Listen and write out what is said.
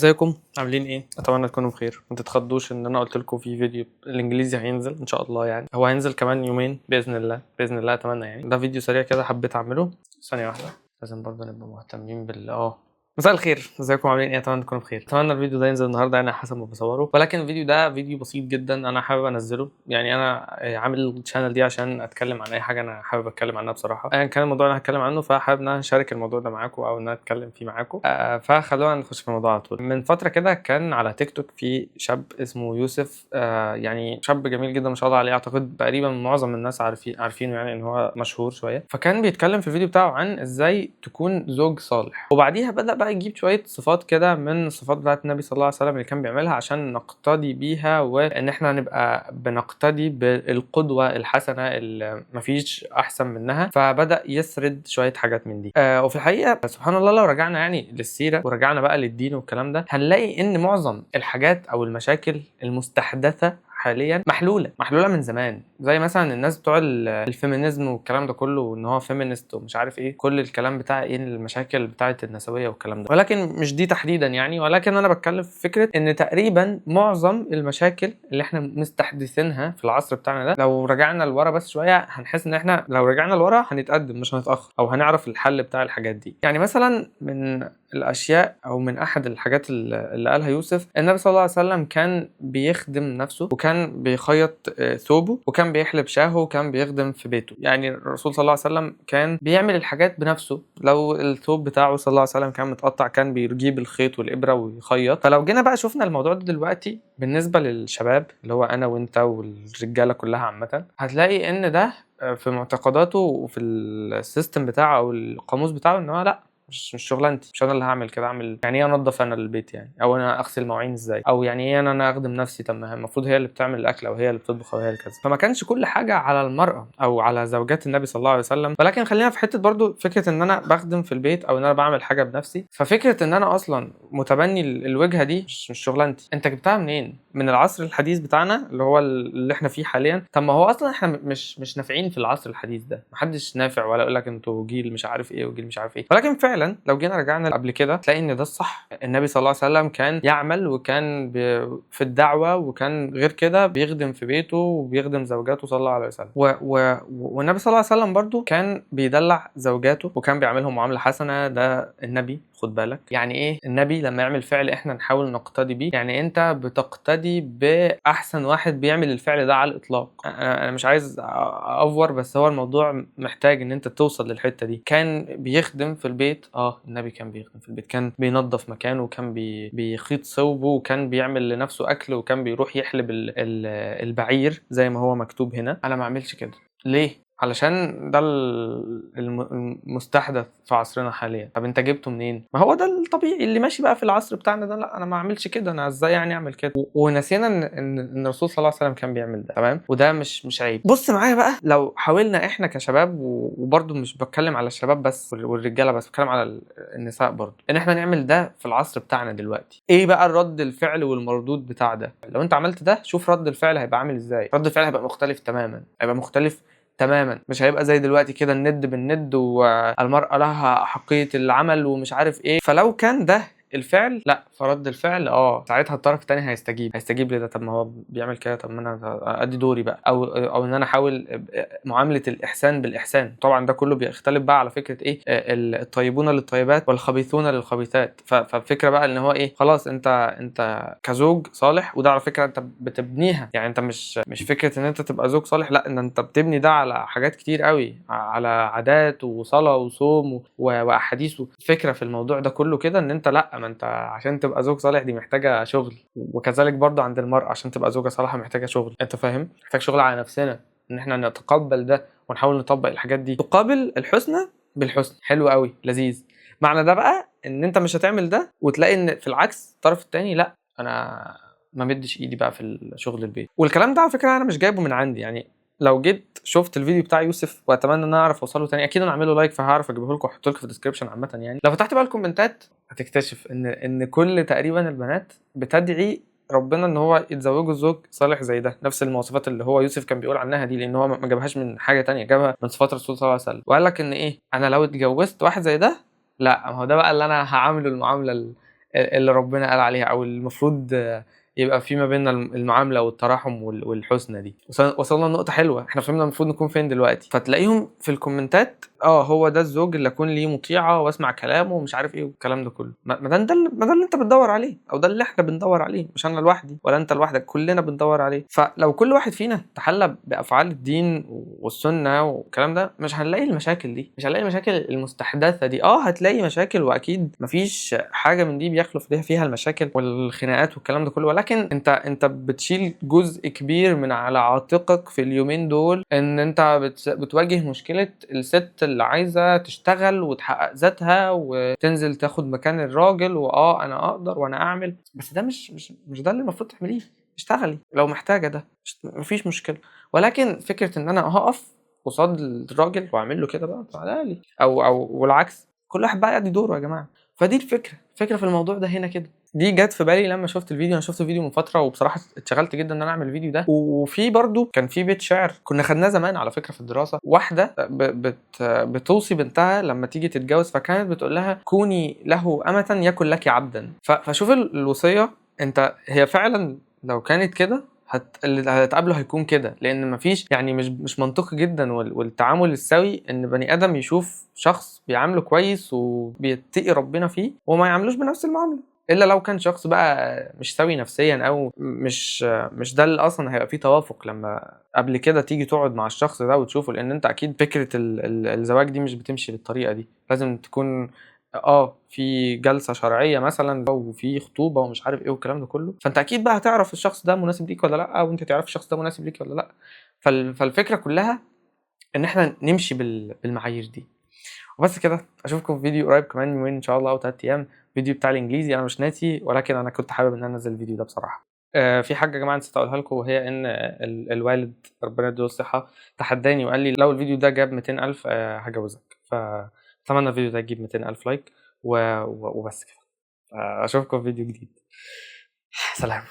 ازيكم عاملين ايه؟ اتمنى تكونوا بخير. ما تتخضوش ان انا قلت لكم في فيديو الانجليزي هينزل ان شاء الله، يعني هو هينزل كمان يومين باذن الله اتمنى. يعني ده فيديو سريع كده حبيت اعمله. ثانيه واحده، لازم برضه نبقى مهتمين مساء الخير، ازيكم عاملين ايه؟ اتمنى تكونوا بخير. اتمنى الفيديو ده ينزل النهارده يعني حسب ما بصوره، ولكن الفيديو ده فيديو بسيط جدا انا حابب انزله. يعني انا عامل الشانل دي عشان اتكلم عن اي حاجه انا حابب اتكلم عنها بصراحه، ايا كان الموضوع اللي انا هتكلم عنه، فحابب ان انا اشارك الموضوع ده معاكم او ان انا اتكلم فيه معاكم. فخلونا نخش في الموضوع على طول. من فتره كده كان على تيك توك في شاب اسمه يوسف، يعني شاب جميل جدا ما شاء الله عليه. اعتقد تقريبا معظم الناس عارفينه، يعني ان هو مشهور شويه. فكان بيتكلم في الفيديو بتاعه عن ازاي تكون زوج صالح، وبعديها بدا بقى يجيب شويه صفات كده من الصفات بتاعت النبي صلى الله عليه وسلم اللي كان بيعملها عشان نقتدي بيها، وان احنا نبقى بنقتدي بالقدوه الحسنه اللي مفيش احسن منها. فبدا يسرد شويه حاجات من دي. وفي الحقيقه سبحان الله لو رجعنا يعني للسيره ورجعنا بقى للدين والكلام ده، هنلاقي ان معظم الحاجات او المشاكل المستحدثه حاليا محلوله من زمان. زي مثلا الناس بتوع الفيمينيزم والكلام ده كله، وان هو فيمينست ومش عارف ايه، كل الكلام بتاع ايه المشاكل بتاعه النسويه والكلام ده، ولكن مش دي تحديدا يعني. ولكن انا بتكلم في فكره ان تقريبا معظم المشاكل اللي احنا مستحدثينها في العصر بتاعنا ده، لو رجعنا لورا بس شويه هنحس ان احنا لو رجعنا لورا هنتقدم مش هنتاخر، او هنعرف الحل بتاع الحاجات دي. يعني مثلا من الاشياء او من احد الحاجات اللي قالها يوسف، النبي صلى الله عليه وسلم كان بيخدم نفسه، وكان بيخيط ثوبه، وكان بيحلب شاهه، وكان بيخدم في بيته. يعني الرسول صلى الله عليه وسلم كان بيعمل الحاجات بنفسه. لو الثوب بتاعه صلى الله عليه وسلم كان متقطع كان بيجيب الخيط والابره ويخيط. فلو جينا بقى شفنا الموضوع ده دلوقتي بالنسبه للشباب اللي هو انا وانت والرجاله كلها عامه، هتلاقي ان ده في معتقداته وفي السيستم بتاعه او القاموس بتاعه ان هو لا، مش شغلانتي، مش انا اللي هعمل كده. اعمل يعني ايه انضف انا البيت يعني، او انا اغسل مواعين ازاي، او يعني ايه انا اخدم نفسي؟ طب ما المفروض هي اللي بتعمل الاكل، او هي اللي بتطبخ، او هي اللي كذا. فما كانش كل حاجه على المراه او على زوجات النبي صلى الله عليه وسلم. ولكن خلينا في حته برضو فكره ان انا بخدم في البيت او ان انا بعمل حاجه بنفسي. ففكره ان انا اصلا متبني الوجهه دي مش شغلانتي. انت جبتها منين؟ من العصر الحديث بتاعنا اللي هو اللي احنا فيه حاليا. طب ما هو اصلا احنا مش نافعين في العصر الحديث ده، محدش نافع ولا يقول لك انتوا جيل مش عارف ايه وجيل مش عارف ايه. ولكن فعلا لو جينا رجعنا قبل كده تلاقي ان ده الصح. النبي صلى الله عليه وسلم كان يعمل، وكان في الدعوه، وكان غير كده بيخدم في بيته وبيخدم زوجاته صلى الله عليه وسلم. والنبي صلى الله عليه وسلم برضو كان بيدلع زوجاته وكان بيعملهم معامله حسنه. ده النبي، خد بالك. يعني ايه النبي لما يعمل فعل احنا نحاول نقتدي بيه؟ يعني انت بتقتدي باحسن واحد بيعمل الفعل ده على الاطلاق. انا مش عايز افور، بس هو الموضوع محتاج ان انت توصل للحته دي. كان بيخدم في البيت، النبي كان بيخدم في البيت، كان بينظف مكانه، وكان بيخيط ثوبه، وكان بيعمل لنفسه اكل، وكان بيروح يحلب البعير زي ما هو مكتوب هنا. انا ما اعملش كده ليه؟ علشان ده المستحدث في عصرنا حاليا. طب انت جبته منين؟ ما هو ده الطبيعي اللي ماشي بقى في العصر بتاعنا ده. لا انا ما اعملش كده، انا ازاي يعني اعمل كده؟ ونسينا ان الرسول صلى الله عليه وسلم كان بيعمل ده، تمام؟ وده مش عيب. بص معايا بقى، لو حاولنا احنا كشباب، وبرضه مش بتكلم على الشباب بس والرجاله بس، بتكلم على النساء برضه، ان احنا نعمل ده في العصر بتاعنا دلوقتي، ايه بقى الرد الفعل والمردود بتاع ده؟ لو انت عملت ده شوف رد الفعل هيبقى عامل ازاي. رد الفعل هيبقى مختلف تماما، هيبقى مختلف تماما. مش هيبقى زي دلوقتي كده الند بالند، والمرأة لها حقية العمل ومش عارف ايه. فلو كان ده الفعل، لا، فرد الفعل ساعتها الطرف الثاني هيستجيب لده. طب ما هو بيعمل كده، طب ما انا ادي دوري بقى، او ان انا احاول معامله الاحسان بالاحسان. طبعا ده كله بيختلف بقى على فكره ايه، الطيبون للطيبات والخبيثون للخبيثات. فالفكره بقى ان هو ايه، خلاص انت كزوج صالح، وده على فكره انت بتبنيها. يعني انت مش فكره ان انت تبقى زوج صالح، لا، ان انت بتبني ده على حاجات كتير قوي، على عادات وصلاه وصوم واحاديث. فكره في الموضوع ده كله كده ان انت لا، ما انت عشان تبقى زوج صالح دي محتاجه شغل. وكذلك برضه عند المرأة عشان تبقى زوجة صالحة محتاجه شغل. انت فاهم؟ محتاج شغل على نفسنا ان احنا نتقبل ده ونحاول نطبق الحاجات دي. تقابل الحسنى بالحسنى. حلو قوي، لذيذ. معنى ده بقى ان انت مش هتعمل ده وتلاقي ان في العكس الطرف الثاني لا، انا ما مدش ايدي بقى في الشغل البيت. والكلام ده على فكره انا مش جايبه من عندي. يعني لو جيت شفت الفيديو بتاع يوسف، واتمنى ان انا اعرف اوصله تاني، اكيد انا اعمله لايك فهعرف اجيبه لكم واحطه لكم في الديسكربشن عامه. يعني لو فتحت بقى الكومنتات هتكتشف ان كل تقريبا البنات بتدعي ربنا ان هو يتزوجوا زوج صالح زي ده، نفس المواصفات اللي هو يوسف كان بيقول عنها دي، لان هو ما جابهاش من حاجه تانية، جابها من صفات الرسول صلى الله عليه وسلم. وقال لك ان ايه، انا لو اتجوزت واحد زي ده، لا، ما هو ده بقى اللي انا هعامله المعامله اللي ربنا قال عليها، او المفروض يبقى في ما بيننا المعامله والتراحم والحسنى دي. وصلنا لنقطه حلوه، احنا فهمنا المفروض نكون فين دلوقتي. فتلاقيهم في الكومنتات هو ده الزوج اللي اكون ليه مطيعه واسمع كلامه ومش عارف ايه والكلام ده كله. ما ده اللي انت بتدور عليه، او ده اللي احنا بندور عليه، مش انا لوحدي ولا انت لوحدك، كلنا بندور عليه. فلو كل واحد فينا تحلى بافعال الدين والسنه والكلام ده، مش هنلاقي المشاكل دي، مش هنلاقي المشاكل المستحدثه دي. هتلاقي مشاكل، واكيد مفيش حاجه من دي بيخلف فيها المشاكل والخناقات والكلام ده كله، ولكن انت بتشيل جزء كبير من على عاتقك في اليومين دول، ان انت بتواجه مشكله الست اللي عايزه تشتغل وتحقق ذاتها وتنزل تاخد مكان الراجل، انا اقدر وانا اعمل. بس ده مش ده اللي المفروض تعمليه. اشتغلي لو محتاجه ده، مفيش مشكله، ولكن فكره ان انا هقف قصاد الراجل واعمل له كده بقى تعالى لي، او والعكس، كل واحد بقى يدي دوره يا جماعه. فدي الفكره في الموضوع ده هنا كده. دي جت في بالي لما شفت الفيديو. انا شفت الفيديو من فتره، وبصراحه اتشغلت جدا ان انا اعمل الفيديو ده. وفي برضو كان في بيت شعر كنا خدناه زمان على فكره في الدراسه، واحده بتوصي بنتها لما تيجي تتجوز، فكانت بتقول لها كوني له امه يكن لك عبدا. فشوف الوصيه، هي فعلا لو كانت كده اللي هتقابله هيكون كده، لان مفيش يعني مش منطقي جدا والتعامل السوي ان بني ادم يشوف شخص بيعامله كويس وبيتقي ربنا فيه وما يعاملوش بنفس المعامله، الا لو كان شخص بقى مش سوي نفسيا، او مش ده اللي اصلا هيبقى فيه توافق لما قبل كده تيجي تقعد مع الشخص ده وتشوفه. لان انت اكيد فكره الزواج دي مش بتمشي بالطريقه دي، لازم تكون في جلسه شرعيه مثلا وفي خطوبه ومش عارف ايه والكلام ده كله. فانت اكيد بقى هتعرف الشخص ده مناسب ليك ولا لا، وانت تعرف الشخص ده مناسب ليك ولا لا. فالفكره كلها ان احنا نمشي بالمعايير دي وبس كده. اشوفكم في فيديو قريب كمان يومين ان شاء الله او 3 ايام، فيديو بتاع الانجليزي. انا مش ناسي، ولكن انا كنت حابب ان انا انزل الفيديو ده بصراحه. في حاجه يا جماعه نسيت اقولها لكم، وهي ان الوالد ربنا يديله الصحه تحداني وقال لي لو الفيديو ده جاب 200,000 هجوزك. فاتمنى الفيديو ده يجيب 200,000 لايك وبس كده. اشوفكم في فيديو جديد. سلام.